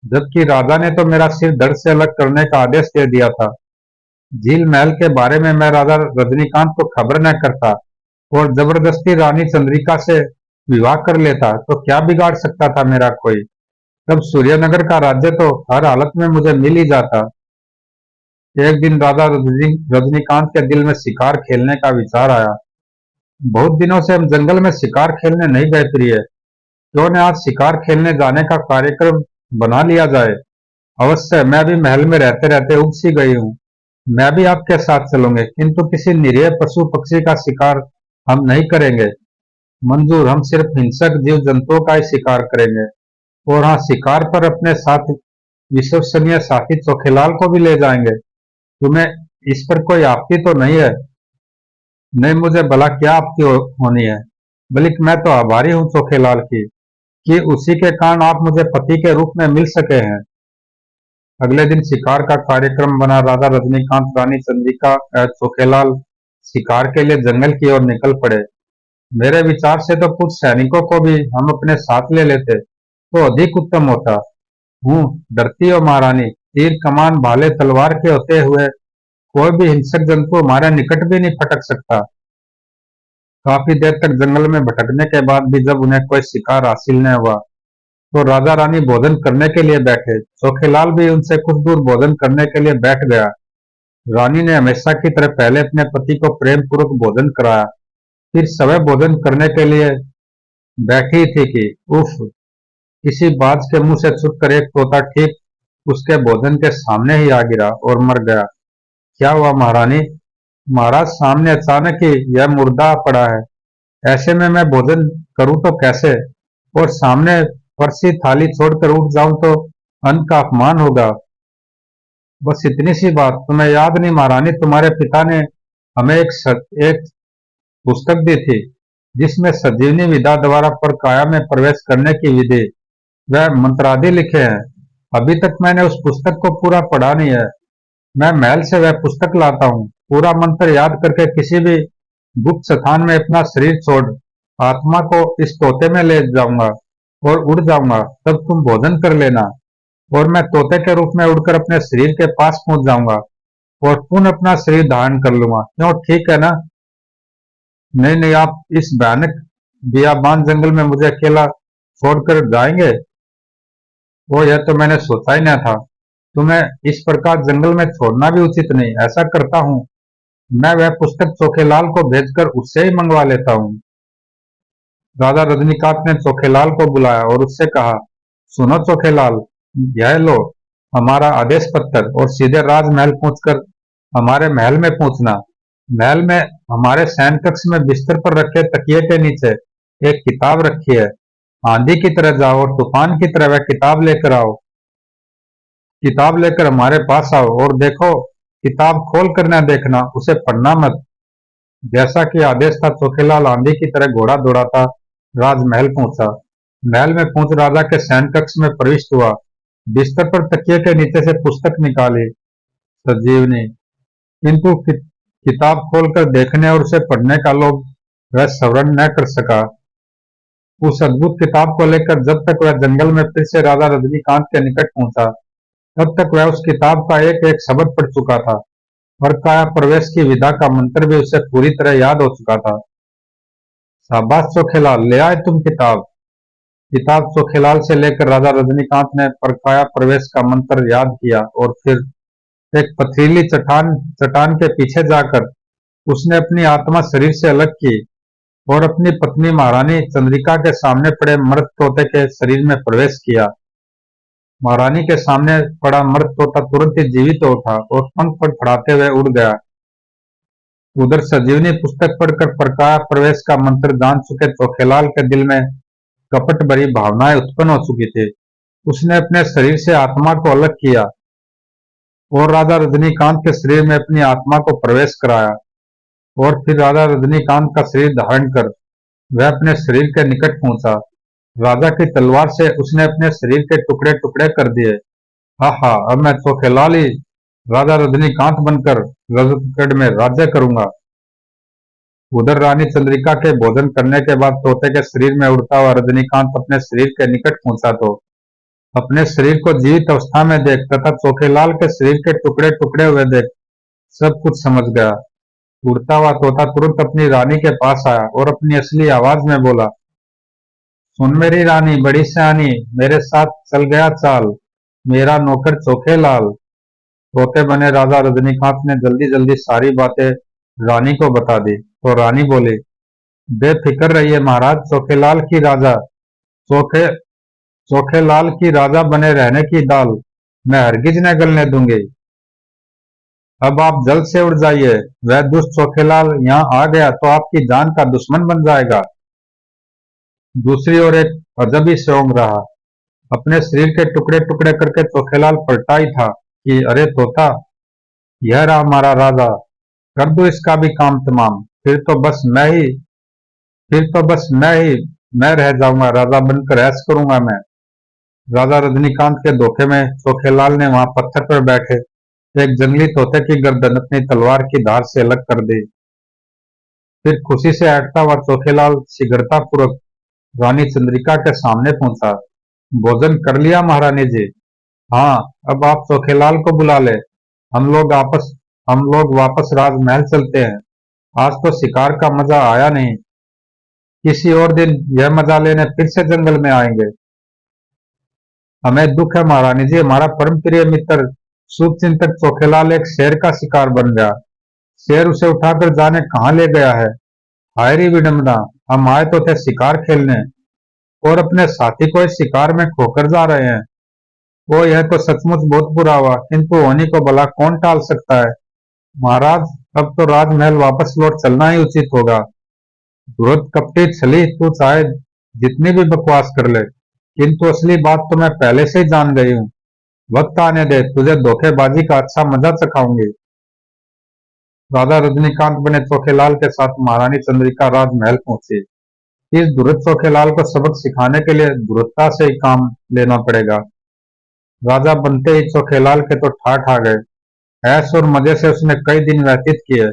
जबकि राजा ने तो मेरा सिर धड़ से अलग करने का आदेश दे दिया था। झील महल के बारे में मैं राजा रजनीकांत को खबर न करता और जबरदस्ती रानी चंद्रिका से विवाह कर लेता तो क्या बिगाड़ सकता था मेरा कोई। तब सूर्यनगर का राज्य तो हर हालत में मुझे मिल ही जाता। एक दिन राजा रजनीकांत के दिल में शिकार खेलने का विचार आया। बहुत दिनों से हम जंगल में शिकार खेलने नहीं गए प्रिय, क्यों न आज शिकार खेलने जाने का कार्यक्रम बना लिया जाए। अवश्य, मैं भी महल में रहते रहते उब सी गई हूँ। मैं भी आपके साथ चलूंगे, किंतु किसी निरीह पशु पक्षी का शिकार हम नहीं करेंगे। मंजूर, हम सिर्फ हिंसक जीव जंतुओं का ही शिकार करेंगे। और हाँ, शिकार पर अपने साथ विश्वसनीय साथी चोखेलाल को भी ले जाएंगे। तुम्हें इस पर कोई आपत्ति तो नहीं है? नहीं, मुझे भला क्या आपत्ति होनी है, बल्कि मैं तो आभारी हूँ चोखेलाल की कि उसी के कारण आप मुझे पति के रूप में मिल सके हैं। अगले दिन शिकार का कार्यक्रम बना। राजा रजनीकांत, रानी चंद्रिका और चोखेलाल शिकार के लिए जंगल की ओर निकल पड़े। मेरे विचार से तो कुछ सैनिकों को भी हम अपने साथ ले लेते तो अधिक उत्तम होता। हूँ, डरती हो महारानी? तीर कमान भाले तलवार के होते हुए कोई भी हिंसक जंतु हमारे निकट भी नहीं फटक सकता। काफी देर तक जंगल में भटकने के बाद भी जब उन्हें कोई शिकार हासिल न हुआ तो राजा रानी भोजन करने के लिए बैठे। चोखेलाल भी उनसे कुछ दूर भोजन करने के लिए बैठ गया। रानी ने हमेशा की तरह पहले अपने पति को प्रेम पूर्वक भोजन कराया, फिर सवै भोजन करने के लिए बैठी थी कि उफ, किसी बाज के मुंह से छुटकर एक तोता ठीक उसके भोजन के सामने ही आ गिरा और मर गया। क्या हुआ महारानी? महाराज, सामने अचानक ही यह मुर्दा पड़ा है। ऐसे में मैं भोजन करूं तो कैसे? और सामने परसी थाली छोड़कर उठ जाऊं तो अन्न का अपमान होगा। बस इतनी सी बात। तुम्हें याद नहीं महारानी, तुम्हारे पिता ने हमें एक पुस्तक दी थी जिसमें संजीवनी विद्या द्वारा परकाया में प्रवेश करने की विधि वह मंत्रादि लिखे हैं। अभी तक मैंने उस पुस्तक को पूरा पढ़ा नहीं है। मैं महल से वह पुस्तक लाता हूँ, पूरा मंत्र याद करके किसी भी गुप्त स्थान में अपना शरीर छोड़ आत्मा को इस तोते में ले जाऊंगा। और उड़ जाऊंगा, तब तुम भोजन कर लेना और मैं तोते के रूप में उड़कर अपने शरीर के पास पहुंच जाऊंगा और पुनः अपना शरीर धारण कर लूंगा। क्यों, ठीक है ना? नहीं नहीं, आप इस भयानक बियाबान जंगल में मुझे अकेला छोड़कर जाएंगे? वो यह तो मैंने सोचा ही न था। तुम्हें इस प्रकार जंगल में छोड़ना भी उचित नहीं। ऐसा करता हूँ, मैं वह पुस्तक चोखेलाल को भेजकर उससे ही मंगवा लेता हूँ। राजा रजनीकांत ने चोखेलाल को बुलाया और उससे कहा, सुनो चोखेलाल, यह लो हमारा आदेश पत्र और सीधे राजमहल पहुंचकर हमारे महल में पहुंचना। महल में हमारे शयन कक्ष में बिस्तर पर रखे तकिए के नीचे एक किताब रखी है। आंधी की तरह जाओ और तूफान की तरह वह किताब लेकर आओ। किताब लेकर हमारे पास आओ और देखो, किताब खोल कर न देखना, उसे पढ़ना मत। जैसा कि आदेश था, चोखेलाल आंधी की तरह घोड़ा दौड़ाता राजमहल पहुंचा। महल में पहुंच राजा के शयन कक्ष में प्रविष्ट हुआ। बिस्तर पर तकिए के नीचे से पुस्तक निकाली संजीवनी, किंतु किताब खोलकर देखने और उसे पढ़ने का लोभ वह स्मरण न कर सका। उस अद्भुत किताब को लेकर जब तक वह जंगल में फिर से राजा रजनीकांत के निकट पहुंचा, तब तक वह उस किताब का एक एक शब्द पढ़ चुका था और काया प्रवेश की विधा का मंत्र भी उसे पूरी तरह याद हो चुका था। शाबाश चोखेलाल, ले आए तुम किताब। किताब चोखेलाल से लेकर राजा रजनीकांत ने परकाया प्रवेश का मंत्र याद किया और फिर एक पथरीली चट्टान चट्टान के पीछे जाकर उसने अपनी आत्मा शरीर से अलग की और अपनी पत्नी महारानी चंद्रिका के सामने पड़े मर्द तोते के शरीर में प्रवेश किया। महारानी के सामने पड़ा मर्द तोता तुरंत ही जीवित हो उठा और पंख फड़फड़ाते हुए उड़ गया। उधर संजीवनी पुस्तक पढ़कर प्रकाश प्रवेश का मंत्र जान चुके चोखेलाल के दिल में कपट भरी भावनाएं उत्पन्न हो चुकी थी। उसने अपने शरीर से आत्मा को अलग किया और राजा रजनीकांत के शरीर में अपनी आत्मा को प्रवेश कराया और फिर राजा रजनीकांत का शरीर धारण कर वह अपने शरीर के निकट पहुंचा। राजा की तलवार से उसने अपने शरीर के टुकड़े टुकड़े कर दिए। हा, अब मैं चोखेलाल ही राजा रजनीकांत बनकर रजतगढ़ में राज्य करूंगा। उधर रानी चंद्रिका के भोजन करने के बाद तोते के शरीर में उड़ता हुआ रजनीकांत अपने शरीर के निकट पहुंचा तो अपने शरीर को जीवित अवस्था में देख तथा चोखेलाल के शरीर के टुकड़े टुकड़े हुए देख सब कुछ समझ गया। उड़ता हुआ तोता तुरंत अपनी रानी के पास आया और अपनी असली आवाज में बोला, सुन मेरी रानी बड़ी सयानी, मेरे साथ चल गया चाल, मेरा नौकर चोखेलाल। तोते बने राजा रजनीकांत ने जल्दी जल्दी सारी बातें रानी को बता दी तो रानी बोली, बेफिक्र रहिए महाराज, चोखे चोखेलाल की राजा बने रहने की दाल मैं हरगिज न गलने दूंगी। अब आप जल्द से उड़ जाइए, वह दुष्ट चोखेलाल यहाँ आ गया तो आपकी जान का दुश्मन बन जाएगा। दूसरी ओर एक अजब ही सोंग रहा। अपने शरीर के टुकड़े टुकड़े करके चोखेलाल पलटा ही था कि अरे तोता, यह रहा हमारा राजा, कर दो इसका भी काम तमाम, फिर तो बस मैं रह जाऊंगा, राजा बनकर ऐश करूंगा मैं। राजा रजनीकांत के धोखे में चोखेलाल ने वहां पत्थर पर बैठे एक जंगली तोते की गर्दन अपनी तलवार की धार से अलग कर दी। फिर खुशी से हटता हुआ चोखेलाल शीघ्रता पूर्वक रानी चंद्रिका के सामने पहुंचा। भोजन कर लिया महारानी जी? हाँ, अब आप चोखेलाल को बुला ले, हम लोग वापस राजमहल चलते हैं। आज तो शिकार का मजा आया नहीं, किसी और दिन यह मजा लेने फिर से जंगल में आएंगे। हमें दुख है महारानी जी, हमारा परम प्रिय मित्र शुभचिंतक चोखेलाल एक शेर का शिकार बन गया। शेर उसे उठाकर जाने कहाँ ले गया है। हाय री विडम्बना, हम आए तो थे शिकार खेलने और अपने साथी को इस शिकार में खोकर जा रहे हैं। वो यह तो सचमुच बहुत बुरा हुआ, किंतु होनी को भला कौन टाल सकता है। महाराज, अब तो राजमहल वापस लौट चलना ही उचित होगा। धूर्त कपटी छली, तू चाहे जितनी भी बकवास कर ले, किंतु असली बात तो मैं पहले से ही जान गई हूँ। वक्त आने दे, तुझे धोखेबाजी का अच्छा मजा चखाऊंगी। राजा रजनीकांत बने चोखेलाल के साथ महारानी चंद्रिका राजमहल पहुंची। इस धूर्त चोखेलाल को सबक सिखाने के लिए धूर्तता से ही काम लेना पड़ेगा। राजा बनते ही चोखेलाल के तो ठाठ आ गए। ऐश और मजे से उसने कई दिन व्यतीत किए।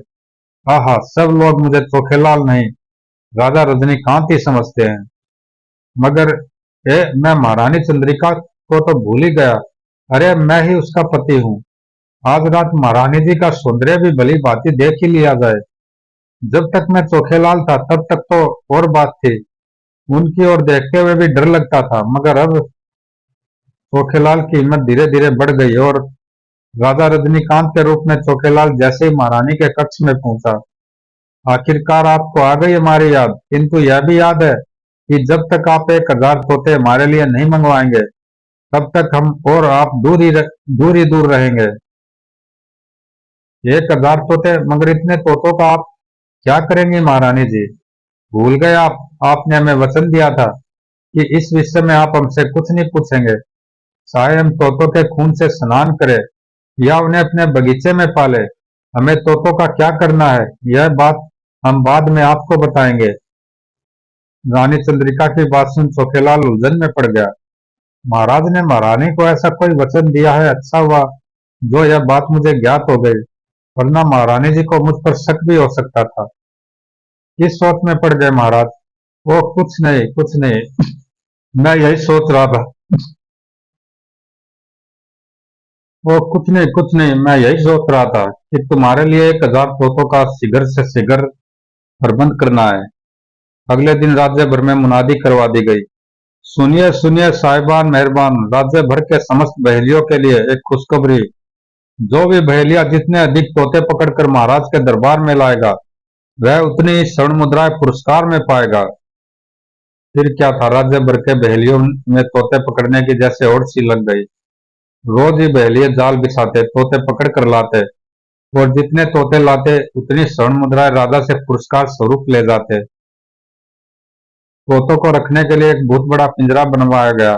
आहा, सब लोग मुझे चोखेलाल नहीं, राजा रजनीकांत ही समझते हैं। मगर मैं महारानी चंद्रिका को तो भूल ही गया। अरे मैं ही उसका पति हूँ। आज रात महारानी जी का सौंदर्य भी भली भांति देख ही लिया जाए। जब तक मैं चोखेलाल था तब तक तो और बात थी, उनकी ओर देखते हुए भी डर लगता था, मगर अब चोखेलाल की हिम्मत धीरे धीरे बढ़ गई और राजा रजनीकांत के रूप में चोखेलाल जैसे ही महारानी के कक्ष में पहुंचा। आखिरकार आपको आ गई हमारी याद, किंतु यह भी याद है कि जब तक आप 1000 तोते हमारे लिए नहीं मंगवाएंगे तब तक हम और आप दूर ही दूर रहेंगे। 1000 तोते? मगर इतने तोतों का आप क्या करेंगी महारानी जी? भूल गए आप? आपने हमें वचन दिया था कि इस विषय में आप हमसे कुछ नहीं पूछेंगे। चाहे हम तोतों के खून से स्नान करें या उन्हें अपने बगीचे में पाले, हमें तोतों का क्या करना है यह बात हम बाद में आपको बताएंगे। रानी चंद्रिका की बात सुन चोखेलाल उलझन में पड़ गया। महाराज ने महारानी को ऐसा कोई वचन दिया है, अच्छा हुआ जो यह बात मुझे ज्ञात हो गई, वरना महारानी जी को मुझ पर शक भी हो सकता था। किस सोच में पड़ गए महाराज? वो कुछ नहीं, कुछ नहीं। मैं यही सोच रहा था। वो कुछ नहीं, कुछ नहीं, मैं यही सोच रहा था कि तुम्हारे लिए 1000 तोतों का शीघ्र से शीघ्र प्रबंध करना है। अगले दिन राज्य भर में मुनादी करवा दी गई। सुनिए सुनिए साहिबान मेहरबान, राज्य भर के समस्त बहेलियों के लिए एक खुशखबरी। जो भी बहेलिया जितने अधिक तोते पकड़कर महाराज के दरबार में लाएगा वह उतनी ही स्वर्ण मुद्राएं पुरस्कार में पाएगा। फिर क्या था, राज्य भर के बहेलियों में तोते पकड़ने की जैसे होड़ सी लग गई। रोज ही बहेलिये जाल बिछाते, तोते पकड़ कर लाते और जितने तोते लाते उतनी स्वर्ण मुद्राएं राजा से पुरस्कार स्वरूप ले जाते। तोतों को रखने के लिए एक बहुत बड़ा पिंजरा बनवाया गया।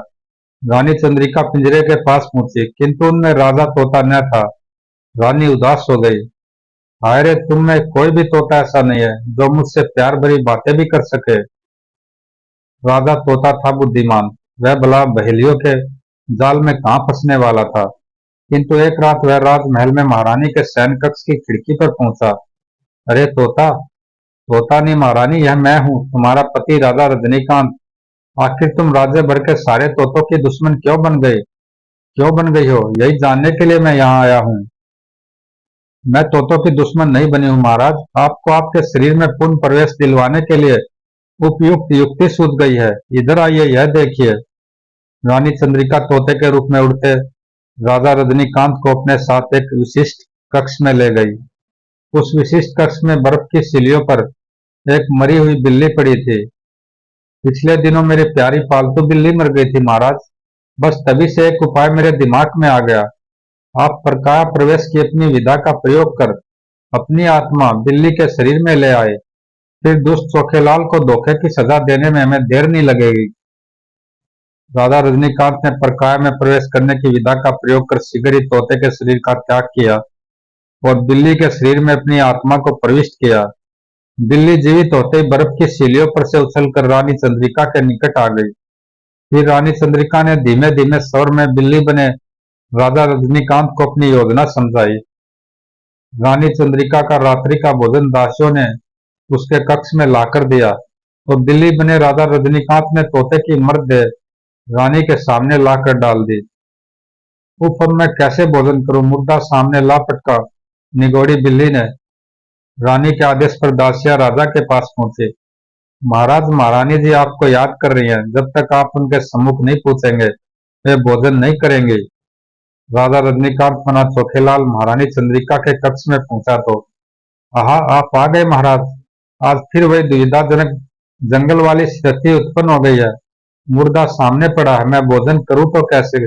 रानी चंद्रिका पिंजरे के पास पहुंची, किंतु उनमें राजा तोता न था। रानी उदास हो गई। हाय रे, तुम में कोई भी तोता ऐसा नहीं है जो मुझसे प्यार भरी बातें भी कर सके। राजा तोता था बुद्धिमान, वह भला बहेलियों के जाल में कहाँ फंसने वाला था। किंतु एक रात वह राजमहल में महारानी के शयन कक्ष की खिड़की पर पहुंचा। अरे तोता! तोता नहीं महारानी, यह मैं हूँ, तुम्हारा पति राजा रजनीकांत। आखिर तुम राज्य भर के सारे तोतों की दुश्मन क्यों बन गई हो, यही जानने के लिए मैं यहाँ आया हूँ। मैं तोतों की दुश्मन नहीं बनी हूँ महाराज, आपको आपके शरीर में पूर्ण प्रवेश दिलवाने के लिए उपयुक्त युक्ति सूझ गई है। इधर आइए, यह देखिए। रानी चंद्रिका तोते के रूप में उड़ते राजा रजनीकांत को अपने साथ एक विशिष्ट कक्ष में ले गई। उस विशिष्ट कक्ष में बर्फ की सिलियों पर एक मरी हुई बिल्ली पड़ी थी। पिछले दिनों मेरी प्यारी पालतू बिल्ली मर गई थी महाराज। बस तभी से एक उपाय मेरे दिमाग में आ गया। आप परकाया प्रवेश की अपनी विधा का प्रयोग कर अपनी आत्मा बिल्ली के शरीर में ले आए, फिर दुष्ट चोखेलाल को धोखे की सजा देने में हमें देर नहीं लगेगी। राजा रजनीकांत ने परकाया में प्रवेश करने की विधा का प्रयोग कर शीघ्र ही तोते के शरीर का त्याग किया और बिल्ली के शरीर में अपनी आत्मा को प्रविष्ट किया। बिल्ली जीवित होते ही बर्फ की सीलियों पर से उछलकर रानी चंद्रिका के निकट आ गई। फिर रानी चंद्रिका ने धीमे धीमे स्वर में बिल्ली बने राजा रजनीकांत को अपनी योजना समझाई। रानी चंद्रिका का रात्रि का भोजन दासियों ने उसके कक्ष में लाकर दिया तो बिल्ली बने राजा रजनीकांत ने तोते की मृतदेह रानी के सामने लाकर डाल दी। उफ, अब मैं कैसे भोजन करूं, मुर्दा सामने ला पटका, निगोड़ी बिल्ली ने। रानी के आदेश पर दासियां राजा के पास पहुंची। महाराज, महारानी जी आपको याद कर रही हैं, जब तक आप उनके सम्मुख नहीं पूछेंगे वे भोजन नहीं करेंगे। राजा रजनीकांत मना चोखेलाल महारानी चंद्रिका के कक्ष में पहुंचा तो, आहा, आप आ गए महाराज। आज फिर वही दुविधाजनक जंगल वाली स्थिति उत्पन्न हो गई है। मुर्दा सामने पड़ा है, मैं भोजन करूं तो कैसे?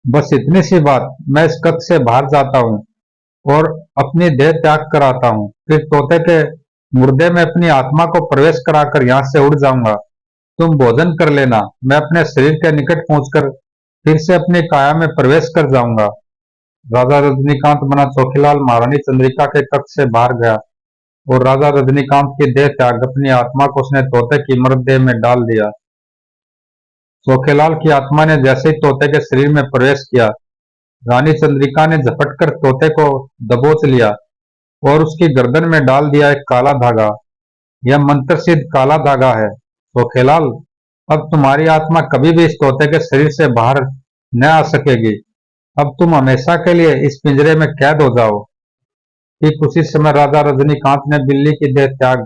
बस इतनी सी बात, मैं इस कक्ष से बाहर जाता हूँ और अपनी देह त्याग कर आता हूँ, फिर तोते के मुर्दे में अपनी आत्मा को प्रवेश कराकर यहाँ से उड़ जाऊंगा। तुम भोजन कर लेना, मैं अपने शरीर के निकट पहुंचकर फिर से अपनी काया में प्रवेश कर जाऊंगा। राजा रजनीकांत बना चोखीलाल महारानी चंद्रिका के कक्ष से बाहर गया और राजा रजनीकांत की देह त्याग अपनी आत्मा को उसने तोते की मृतदेह में डाल दिया। चोखेलाल की आत्मा ने जैसे ही तोते के शरीर में प्रवेश किया, रानी चंद्रिका ने झपटकर तोते को दबोच लिया और उसकी गर्दन में डाल दिया एक काला धागा। यह मंत्र सिद्ध काला धागा है चोखेलाल, अब तुम्हारी आत्मा कभी भी इस तोते के शरीर से बाहर न आ सकेगी। अब तुम हमेशा के लिए इस पिंजरे में कैद हो जाओ। ठीक उसी समय राजा रजनीकांत ने बिल्ली की देह त्याग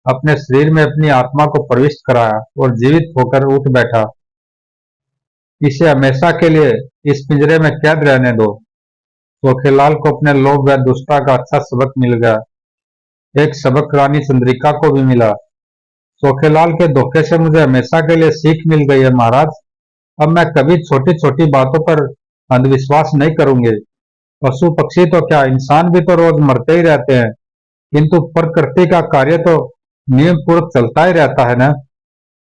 अपने शरीर में अपनी आत्मा को प्रविष्ट कराया और जीवित होकर उठ बैठा। इसे हमेशा के लिए इस पिंजरे में कैद रहने दो। सोखेलाल को अपने लोभ व दुष्टता का अच्छा सबक मिल गया। एक सबक रानी चंद्रिका को भी मिला। सोखेलाल के धोखे से मुझे हमेशा के लिए सीख मिल गई है महाराज। अब मैं कभी छोटी छोटी बातों पर अंधविश्वास नहीं करूंगी। पशु पक्षी तो क्या, इंसान भी तो रोज मरते ही रहते हैं, किंतु प्रकृति का कार्य तो नियम पूर्वक चलता ही रहता है ना।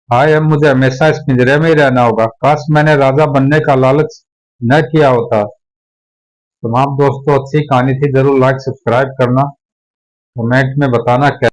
हाय, अब मुझे हमेशा इस पिंजरे में ही रहना होगा। काश मैंने राजा बनने का लालच न किया होता। तमाम दोस्तों, अच्छी कहानी थी। जरूर लाइक सब्सक्राइब करना, कमेंट में बताना क्या